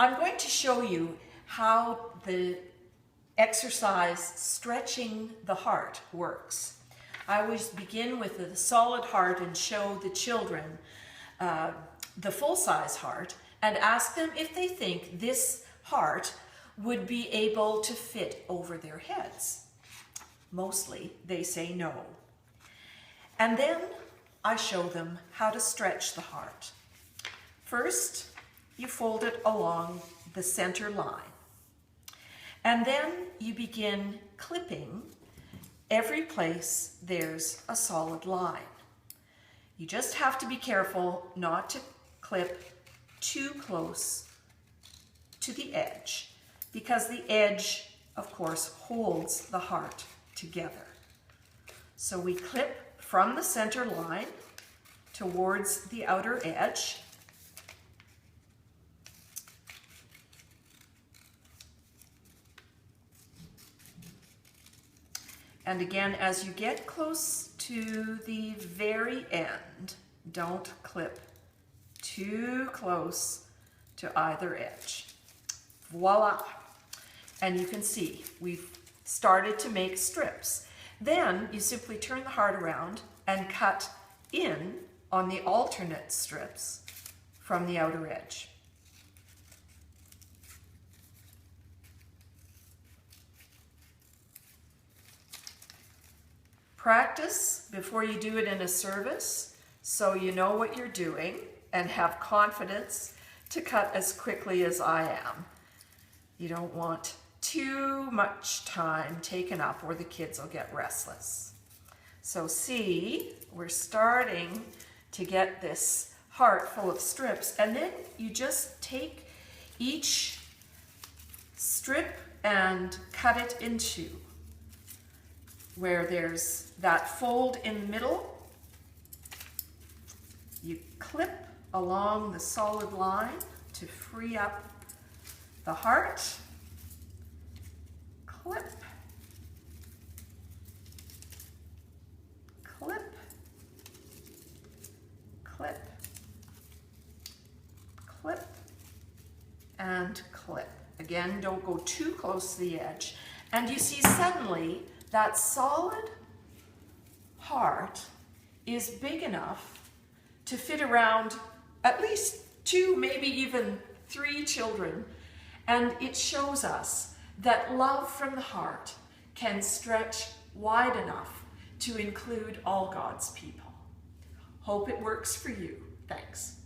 I'm going to show you how the exercise stretching the heart works. I always begin with the solid heart and show the children the full-size heart and ask them if they think this heart would be able to fit over their heads. Mostly they say no. And then I show them how to stretch the heart. First, you fold it along the center line. And then you begin clipping every place there's a solid line. You just have to be careful not to clip too close to the edge, because the edge, of course, holds the heart together. So we clip from the center line towards the outer edge. And again, as you get close to the very end, don't clip too close to either edge. Voila! And you can see we've started to make strips. Then you simply turn the heart around and cut in on the alternate strips from the outer edge. Practice before you do it in a service so you know what you're doing and have confidence to cut as quickly as I am. You don't want too much time taken up or the kids will get restless. So see, we're starting to get this heart full of strips, and then you just take each strip and cut it into where there's that fold in the middle. You clip along the solid line to free up the heart. Clip, clip, clip, clip, and clip. Again, don't go too close to the edge. And you see suddenly that solid heart is big enough to fit around at least 2, maybe even 3 children. And it shows us that love from the heart can stretch wide enough to include all God's people. Hope it works for you. Thanks.